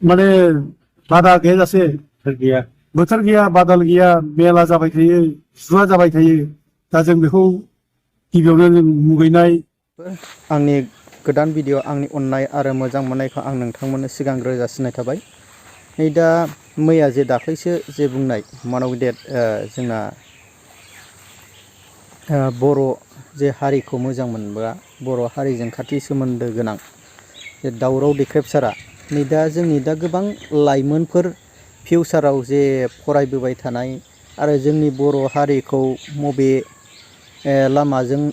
माने बादा गैयाजासे बोथोर गैया बादाल गैया मेला जाबाय थायो जुवा जाबाय थायो दा जों बेखौ गिबियावनो जों मुगैनाय आंनि गोदान भिडिअ आंनि अननाय आरो मोजां मोननायखौ आं नोंथांमोननो सिगांग्रो जासिनाय थाबाय। नै दा मैया जे दाख्लैसो जे बुंनाय मानव डेट जोंना बर' जे हारिखौ मोजां मोनग्रा बर' हारिजों खाथि सोमोन्दो गोनां जे दावराव देख्रेबसारा नै दा जोंनि दा गोबां लाइमोनफोर फिउचाराव जे फरायबोबाय थानाय आरो जोंनि बर' हारिखौ मबे लामाजों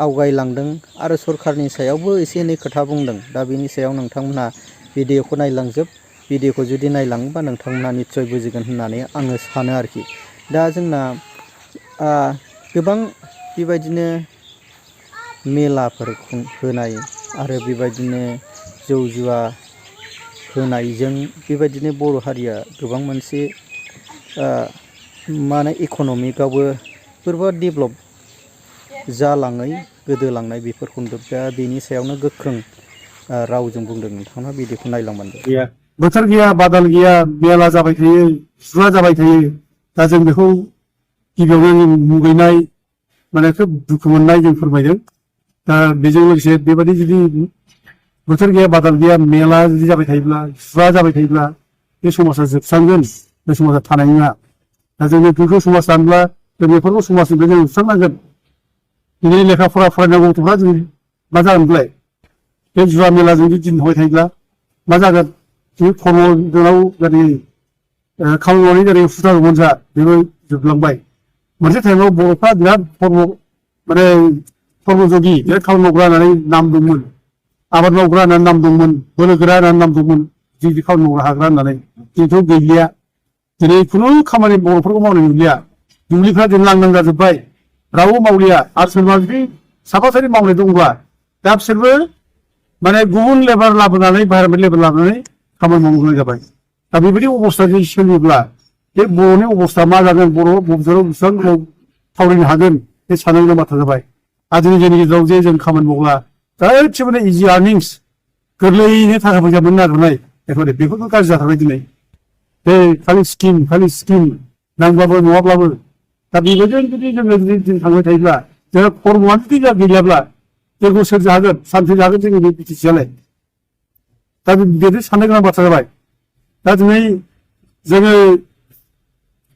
आवगायलांदों आरो सरकारनि सायावबो एसे एनै खोथा बुंदों। दा बेनि सायाव नोंथांमोनहा भिडिअखौ नायलांजोब। भिडिअखौ जुदि नायलाङोबा नोंथांमोनहा निस्सय बुजिगोन होननानै आङो सानो आरोखि। दा जोंना गोबां बेबायदिनो मेलाफोर होनाय आरो बेबायदिनो जौ जुवा होनायजों बेबायदिनो बर' हारिया गोबां मोनसे माने इक'नमिकआवबो बोरैबा डेभेलप जालाङै गोदोलांनाय बेफोरखौ दा बेनि सायावनो गोख्रों रावजों बुंदों। नोंथाङा भिडिअखौ नायलांबानो गैया बोथोर गैया बादाल गैया मेला जाबाय थायो जुवा जाबाय थायो दा जों बेखौ गिबियावनो मुगैनाय माने खोब दुखु मोननाय जों फोरमायदों। दा बेजों लोगोसे बेबायदि जुदि बोथोर गैया बादाल गैया मेला जुदि जाबाय थायोब्ला जुवा जाबाय थायोब्ला बे समाजा जोबस्रांगोन बे समाजा थानाय नङा। दा जोंनि गोग्गो समाज जानोब्ला जों बेफोरखौ समाजनिफ्राय जों जोबस्रांनांगोन। दिनै लेखा फरा फरायनांगौ गथ'फ्रा जों मा जागोन बेलाय बे जुवा मेलाजों जुदि दिन थांबाय थायोब्ला मा जागोन जोंनि खर्म'जोंनाव जेरै खामानि मावनाय जेरै हुदा दंमोन जा बेबो जोबलांबाय। मोनसे टाइमाव बर'फ्रा बिराद माने खर्मजगि बिराद खामानि मावग्रा होननानै नाम दंमोन। आबाद मावग्रा होननानै नाम दंमोन बोलो गोरा होननानै नाम दंमोन जि खामानि मावग्रा हाग्रा होननानै दिनैथ' गैलिया। दिनै खुनु खामानि बर'फोरखौ मावनाय नुलिया। दुब्लिफ्रा दिनै लांदां जाजोब्बाय रावबो मावलिया आरो सोरबा जुदि साफा सानै मावनाय दंब्ला दा बिसोरबो माने गुबुन लेबार लाबोनानै बाहेरानि लेबार लाबोनानै खामानि मावनो गोनां जाबाय। दा बेबायदि अबस्था जुदि सोलियोब्ला बे बर'नि अबस्था मा जागोन बर' बबेयाव बेसेबां गोबाव थावरिनो हागोन बे साननो गोनां बाथ्रा जाबाय। आरो दिनै जोंनि गेजेराव जे जों खामानि मावग्रा गासिबो इजि आर्निंस गोरलैयैनो थाखा फैसा मोननो नागिरनाय बेफोरबो गाज्रि जाथारबाय दिनै। बे खालि स्किम नांब्लाबो नङाब्लाबो दा बेबायदिनो जुदि जोङो दिन थांबाय थायोब्ला जोंहा खर्मआनो जुदि गैयाब्ला जोंखौ सोर जागोन सान्थि जागोन जोंनि बे बिटिसिआलाय। दा बेनो साननो गोनां बाथ्रा जाबाय। दा दिनै जोङो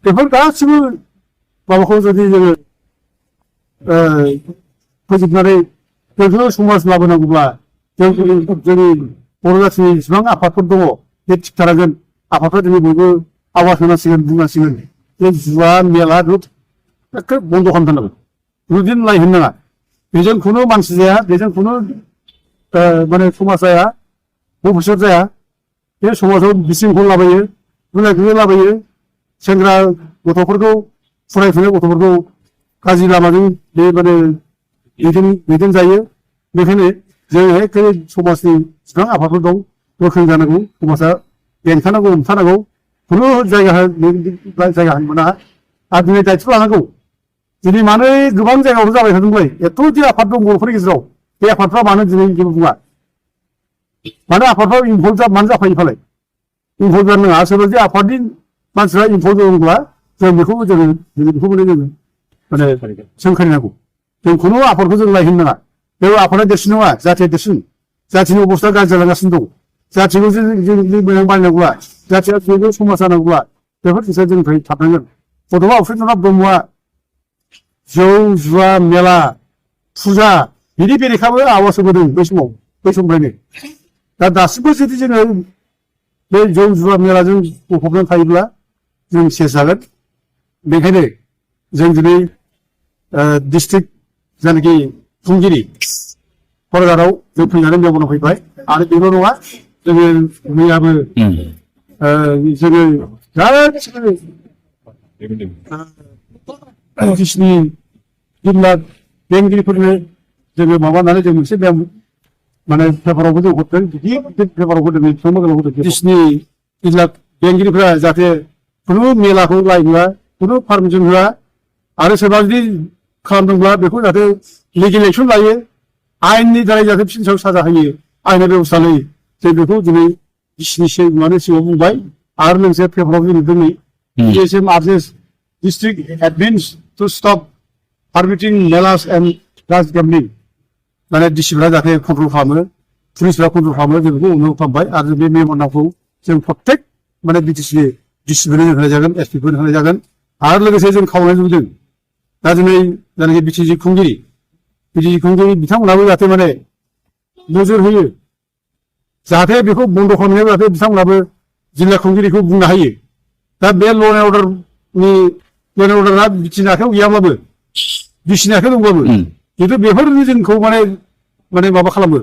बेफोर गासिबो माबाखौ जुदि जोङो फोजोबनानै गोग्गो समाज लाबोनांगौब्ला जोंनि बर' जाथिनि जेसेबां आफादफोर दङ बे थिग थानांगोन। आफादफ्रा दिनै बयबो आवाज होनांसिगोन बुंनांसिगोन बे जुवा मेला एखे बन्द' खालामथारनांगौ रुदिन लाइ होनो नाङा। बेजों खुनु मानसि जाया बेजों खुनु माने समाज जाया भबिसत जाया। बे समाजाव बिसिंखौ लाबोयो बुलायखौबो लाबोयो सेंग्रा गथ'फोरखौ फरायफुनाय गथ'फोरखौ गाज्रि लामाजों बे माने दैदेन जायो। बेखायनो जोङो एखे समाजनि जेसेबां आफादफोर दं गोख्रों जानांगौ समाजा बेंखानांगौ हमथानांगौ खुनु जायगा होनो मोना आरो दिनै दायथ' लानांगौ। दिनै मानो गोबां जायगायावनो जाबाय थादोंलाय एथ' दि आफाद दं बर'फोरनि गेजेराव बे आफादफ्रा मानो दिनै जेबो बुङा मानो आफादफ्रा इनभल्भ मानो जाफायो फालाय इनभल्भ जानो नाङा। सोरबा जुदि आफादनि मानसिफ्रा इनभल्भ दंब्ला जों बेखौबो जोङो माने सोंखारिनांगौ। जों खुनु आफादखौ जों लायहोनो नाङा। बे आफादा देरसिन नङा जाथिया देरसिन। जाथिनि अबस्था गाज्रि जालांगासिनो दं। जाथिखौ जों मोजां बानायनांगौब्ला जाथिया गोग्गो समाज जानांगौब्ला बेफोर फैसाया जोंनिफ्राय थाबनांगोन। गथ'आ उपेन्द्रनाथ ब्रह्मआ जौ जुवा मेला फुजा बिनि बेरेखाबो आवाज होबोदों बै समनिफ्रायनो। दा दासिमबो जुदि जोङो बे जौ जुवा मेलाजों गफबनानै थायोब्ला जों सेस जागोन। बेखायनो जों दिनै डिस्ट्रिक्ट जायनाखि खुंगिरि क'क्राझाराव जों फैनानै मेलबर्नआव फैबाय आरो बेल' नङा जोङो मैयाबो जोङो गासिबो अफिसनि जिल्ला बेंगिरिफोरनो जोङो माबानानै जों मोनसे माने पेपारावबो जों हरदों गिदिर पेपाराव होदों बेसेबां गोलाव होदों अफिसनि जिल्ला बेंगिरिफोरा जाहाथे खुनु मेलाखौ लाय होआ खुनु पारमिसन होआ आरो सोरबा जुदि खालामदोंब्ला बेखौ जाहाथे लिगेल एक्सन लायो आयेननि दारै जाहाथे बिसोरनि सायाव साजा होयो आयेननि बेबस्था लायो जों बेखौ दिनै डिसिनि माने सिगाङाव बुंबाय आरो लोगोसे पेपाराव जों नुदों DSM urges district admins to stop permitting melas and large gambling माने डिसिफ्रा जाहाथे कन्ट्रल खालामो पुलिसफ्रा कन्ट्रल खालामो जों बेखौ अनुरोध खालामबाय आरो बे मेम'रनाखौ जों प्रत्येक माने बिटिसि डिसिप्लिन होनाय जागोन एसपिफोर होनाय जागोन आरो लोगोसे जों खावलायनो लुबैदों दा दिनै जायनाखि बिटिसि खुंगिरि बिथांमोनाबो जाहाथे माने नोजोर होयो जाहाथे बेखौ बन्द खालामनायाव जाहाथे बिथांमोनाबो जिल्ला खुंगिरिखौ बुंनो हायो दा बे ल' एन्ड अर्डारा बिटिसिनि आखायाव गैयाब्लाबो डिसिनि आखायाव दंब्लाबो खिन्थु बेफोरनो जोंखौ माने माबा खालामो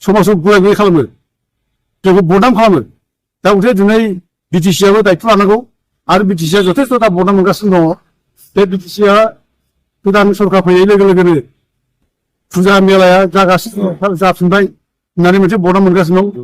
समाजाव गुलाय गुलाय खालामो जोंखौ बदनाम खालामो दा ओंखायनो दिनै बिटिसिआबो दायथ' लानांगौ आरो बिटिसिआ जथेस्थ' दा बदनाम मोनगासिनो दङ बे बिटिसिआ गोदान सरकार फैनाय लोगो लोगोनो फुजा मेलाया जागासिनो जाफिनबाय होननानै मोनसे बदनाम मोनगासिनो दं